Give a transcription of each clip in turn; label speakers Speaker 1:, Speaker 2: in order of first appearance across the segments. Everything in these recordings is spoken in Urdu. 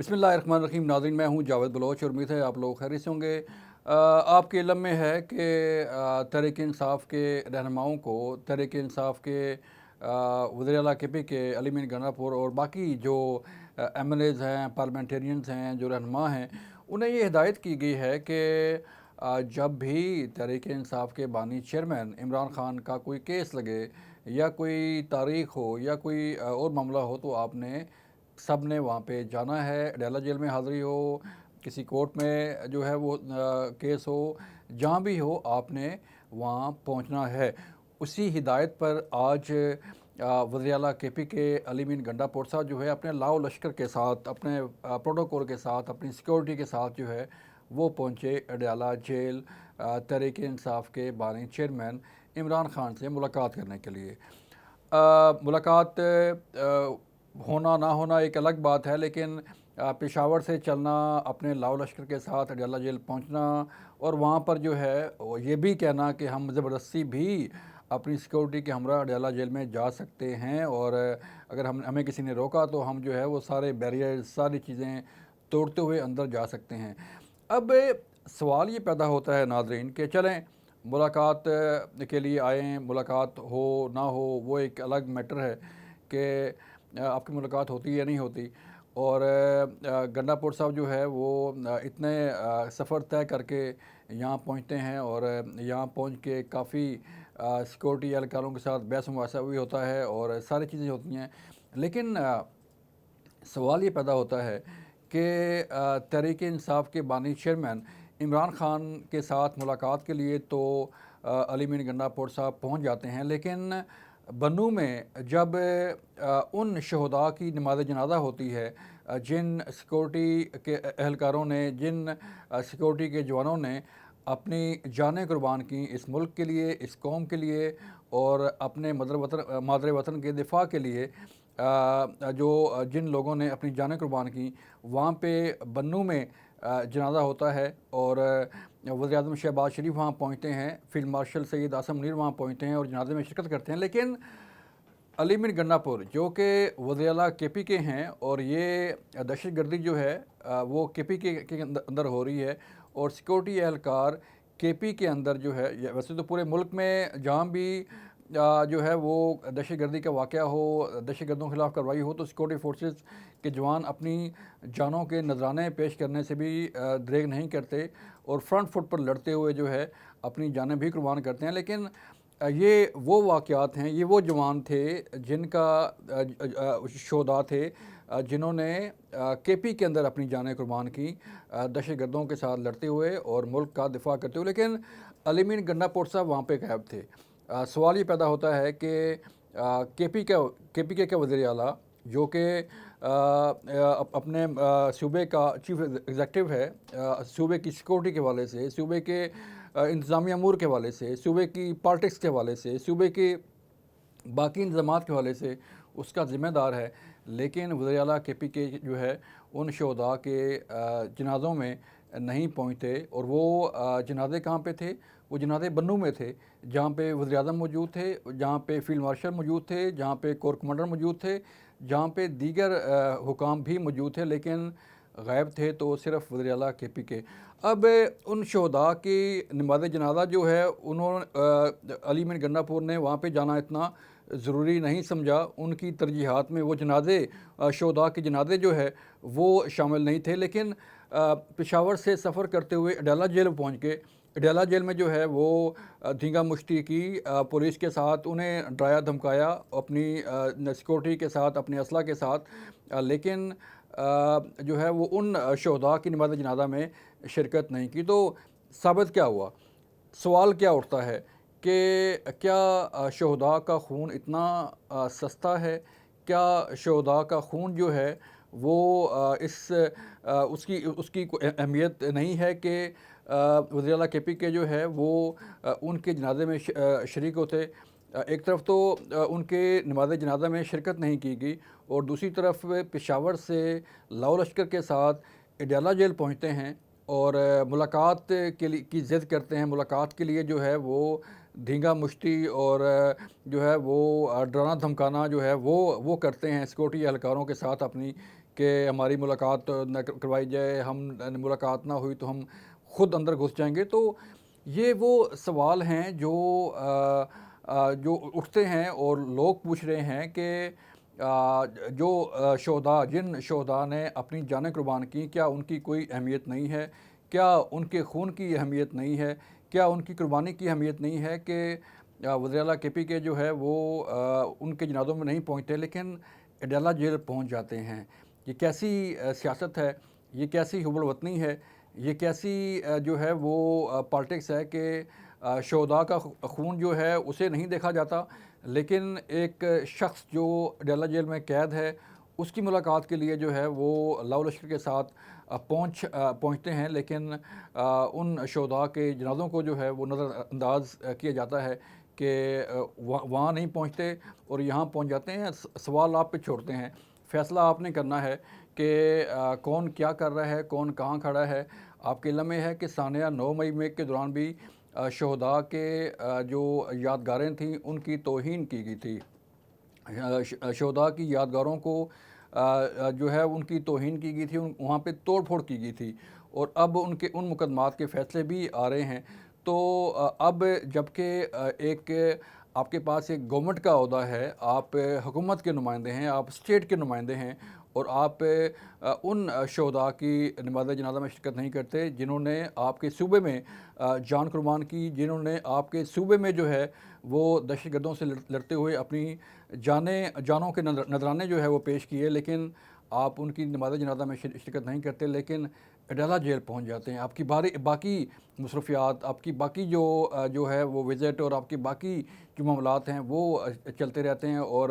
Speaker 1: بسم اللہ الرحمن الرحیم۔ ناظرین، میں ہوں جاوید بلوچ اور امید ہے آپ لوگ خیریت سے ہوں گے۔ آپ کے علم میں ہے کہ تحریک انصاف کے رہنماؤں کو، تحریک انصاف کے وزیر اعلیٰ کے پی کے علی مین گنڈا پور اور باقی جو ایم ایل ایز ہیں، پارلیمنٹیرینز ہیں، جو رہنما ہیں، انہیں یہ ہدایت کی گئی ہے کہ جب بھی تحریک انصاف کے بانی چیئرمین عمران خان کا کوئی کیس لگے یا کوئی تاریخ ہو یا کوئی اور معاملہ ہو تو آپ نے سب نے وہاں پہ جانا ہے، اڈیالہ جیل میں حاضری ہو، کسی کورٹ میں جو ہے وہ کیس ہو، جہاں بھی ہو آپ نے وہاں پہنچنا ہے۔ اسی ہدایت پر آج وزیر اعلیٰ کے پی کے علی مین گنڈا پور صاحب جو ہے اپنے لاؤ لشکر کے ساتھ، اپنے پروٹوکول کے ساتھ، اپنی سیکورٹی کے ساتھ جو ہے وہ پہنچے اڈیالہ جیل تحریک انصاف کے بانی چیئرمین عمران خان سے ملاقات کرنے کے لیے۔ ملاقات ہونا نہ ہونا ایک الگ بات ہے، لیکن پشاور سے چلنا، اپنے لاؤ لشکر کے ساتھ اڈیالہ جیل پہنچنا اور وہاں پر جو ہے یہ بھی کہنا کہ ہم زبردستی بھی اپنی سیکورٹی کے ہمراہ اڈیالہ جیل میں جا سکتے ہیں، اور اگر ہمیں کسی نے روکا تو ہم جو ہے وہ سارے بیریئر، ساری چیزیں توڑتے ہوئے اندر جا سکتے ہیں۔ اب سوال یہ پیدا ہوتا ہے ناظرین کہ چلیں ملاقات کے لیے آئیں، ملاقات ہو نہ ہو وہ ایک الگ میٹر ہے کہ آپ کی ملاقات ہوتی یا نہیں ہوتی، اور گنڈا پور صاحب جو ہے وہ اتنے سفر طے کر کے یہاں پہنچتے ہیں اور یہاں پہنچ کے کافی سیکورٹی اہلکاروں کے ساتھ بحث مباحثہ بھی ہوتا ہے اور ساری چیزیں ہوتی ہیں، لیکن سوال یہ پیدا ہوتا ہے کہ تحریک انصاف کے بانی چیئرمین عمران خان کے ساتھ ملاقات کے لیے تو علی مین گنڈا پور صاحب پہنچ جاتے ہیں، لیکن بنو میں جب ان شہداء کی نماز جنازہ ہوتی ہے، جن سیکورٹی کے اہلکاروں نے، جن سیکورٹی کے جوانوں نے اپنی جانیں قربان کی اس ملک کے لیے، اس قوم کے لیے اور اپنے مادر وطن کے دفاع کے لیے، جن لوگوں نے اپنی جانیں قربان کی، وہاں پہ بنو میں جنازہ ہوتا ہے اور وزیر اعظم شہباز شریف وہاں پہنچتے ہیں، فیلڈ مارشل سید عاصم منیر وہاں پہنچتے ہیں اور جنازے میں شرکت کرتے ہیں، لیکن علی مین گنڈا پور جو کہ وزیر اعلیٰ کے پی کے ہیں اور یہ دہشت گردی جو ہے وہ کے پی کے اندر ہو رہی ہے، اور سیکورٹی اہلکار کے پی کے اندر جو ہے، ویسے تو پورے ملک میں جہاں بھی جو ہے وہ دہشت گردی کا واقعہ ہو، دہشت گردوں کے خلاف کارروائی ہو تو سیکورٹی فورسز کے جوان اپنی جانوں کے نذرانے پیش کرنے سے بھی دریغ نہیں کرتے اور فرنٹ فٹ پر لڑتے ہوئے جو ہے اپنی جانیں بھی قربان کرتے ہیں، لیکن یہ وہ واقعات ہیں، یہ وہ جوان تھے جن کا شہداء تھے جنہوں نے کے پی کے اندر اپنی جانیں قربان کی دہشت گردوں کے ساتھ لڑتے ہوئے اور ملک کا دفاع کرتے ہوئے، لیکن علی مین گنڈا پور صاحب وہاں پہ غائب تھے۔ سوال یہ پیدا ہوتا ہے کہ کے پی کے وزیر اعلیٰ جو کہ اپنے صوبے کا چیف ایگزیکٹو ہے، صوبے کی سیکورٹی کے حوالے سے، صوبے کے انتظامی امور کے حوالے سے، صوبے کی پالیٹکس کے حوالے سے، صوبے کے باقی انتظامات کے حوالے سے اس کا ذمہ دار ہے، لیکن وزیر اعلیٰ کے پی کے جو ہے ان شہداء کے جنازوں میں نہیں پہنچتے، اور وہ جنازے کہاں پہ تھے؟ وہ جنازے بنو میں تھے، جہاں پہ وزیر اعظم موجود تھے، جہاں پہ فیلڈ مارشل موجود تھے، جہاں پہ کور کمانڈر موجود تھے، جہاں پہ دیگر حکام بھی موجود تھے، لیکن غائب تھے تو صرف وزیر اعلیٰ کے پی کے۔ اب ان شہداء کی نماز جنازہ جو ہے علی مین گنڈا پور نے وہاں پہ جانا اتنا ضروری نہیں سمجھا، ان کی ترجیحات میں وہ جنازے، شہداء کے جنازے جو ہے وہ شامل نہیں تھے، لیکن پشاور سے سفر کرتے ہوئے اڈیالہ جیل پہنچ کے اڈیالہ جیل میں جو ہے وہ دھینگا مشتی کی، پولیس کے ساتھ انہیں ڈرایا دھمکایا اپنی سیکورٹی کے ساتھ، اپنے اسلحہ کے ساتھ، لیکن جو ہے وہ ان شہداء کی نماز جنازہ میں شرکت نہیں کی۔ تو ثابت کیا ہوا؟ سوال کیا اٹھتا ہے کہ کیا شہداء کا خون اتنا سستا ہے؟ کیا شہداء کا خون جو ہے وہ اس کی کوئی اہمیت نہیں ہے کہ وزیر اعلیٰ کے پی کے جو ہے وہ ان کے جنازے میں شریک ہوتے؟ ایک طرف تو ان کے نماز جنازہ میں شرکت نہیں کی گئی، اور دوسری طرف پشاور سے لاؤ لشکر کے ساتھ اڈیالہ جیل پہنچتے ہیں اور ملاقات کی ضد کرتے ہیں، ملاقات کے لیے جو ہے وہ دھینگا مشتی اور جو ہے وہ ڈرانا دھمکانا جو ہے وہ کرتے ہیں سیکورٹی اہلکاروں کے ساتھ اپنی، کہ ہماری ملاقات نہ کروائی جائے، ہم ملاقات نہ ہوئی تو ہم خود اندر گھس جائیں گے. تو یہ وہ سوال ہیں جو اٹھتے ہیں اور لوگ پوچھ رہے ہیں کہ جو شہداء، جن شہداء نے اپنی جانیں قربان کی، کیا ان کی کوئی اہمیت نہیں ہے؟ کیا ان کے خون کی اہمیت نہیں ہے؟ کیا ان کی قربانی کی اہمیت نہیں ہے کہ وزیر اعلیٰ کے پی کے جو ہے وہ ان کے جنازوں میں نہیں پہنچتے لیکن اڈیالہ جیل پہنچ جاتے ہیں؟ یہ کیسی سیاست ہے؟ یہ کیسی حب الوطنی ہے؟ یہ کیسی جو ہے وہ پالیٹکس ہے کہ شہداء کا خون جو ہے اسے نہیں دیکھا جاتا، لیکن ایک شخص جو اڈیالہ جیل میں قید ہے اس کی ملاقات کے لیے جو ہے وہ لاؤ لشکر کے ساتھ پہنچتے ہیں، لیکن ان شہداء کے جنازوں کو جو ہے وہ نظر انداز کیا جاتا ہے کہ وہاں نہیں پہنچتے اور یہاں پہنچ جاتے ہیں. سوال آپ پہ چھوڑتے ہیں، فیصلہ آپ نے کرنا ہے کہ کون کیا کر رہا ہے، کون کہاں کھڑا ہے. آپ کے علم میں ہے کہ سانیہ 9 مئی میں کے دوران بھی شہداء کے جو یادگاریں تھیں ان کی توہین کی گئی تھی. شہداء کی یادگاروں کو جو ہے ان کی توہین کی گئی تھی، وہاں پہ توڑ پھوڑ کی گئی تھی، اور اب ان مقدمات کے فیصلے بھی آ رہے ہیں. تو اب جب کہ ایک آپ کے پاس ایک گورنمنٹ کا عہدہ ہے، آپ حکومت کے نمائندے ہیں، آپ اسٹیٹ کے نمائندے ہیں، اور آپ ان شہداء کی نماز جنازہ میں شرکت نہیں کرتے جنہوں نے آپ کے صوبے میں جان قربان کی، جنہوں نے آپ کے صوبے میں جو ہے وہ دہشت گردوں سے لڑتے ہوئے اپنی جانوں کے نذرانے جو ہے وہ پیش کیے، لیکن آپ ان کی نماز جنازہ میں شرکت نہیں کرتے، لیکن اڈیالہ جیل پہنچ جاتے ہیں. آپ کی باقی مصروفیات، آپ کی باقی جو ہے وہ وزٹ اور آپ کی باقی جو معاملات ہیں وہ چلتے رہتے ہیں. اور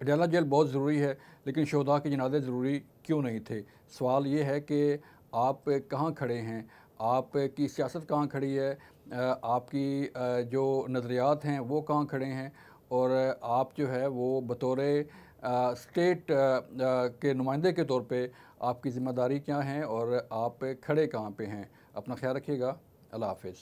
Speaker 1: اڈیالہ جیل بہت ضروری ہے، لیکن شہداء کے جنازے ضروری کیوں نہیں تھے؟ سوال یہ ہے کہ آپ کہاں کھڑے ہیں، آپ کی سیاست کہاں کھڑی ہے، آپ کی جو نظریات ہیں وہ کہاں کھڑے ہیں، اور آپ جو ہے وہ بطور اسٹیٹ کے نمائندے کے طور پہ آپ کی ذمہ داری کیا ہیں، اور آپ کھڑے کہاں پہ ہیں؟ اپنا خیال رکھیے گا. اللہ حافظ.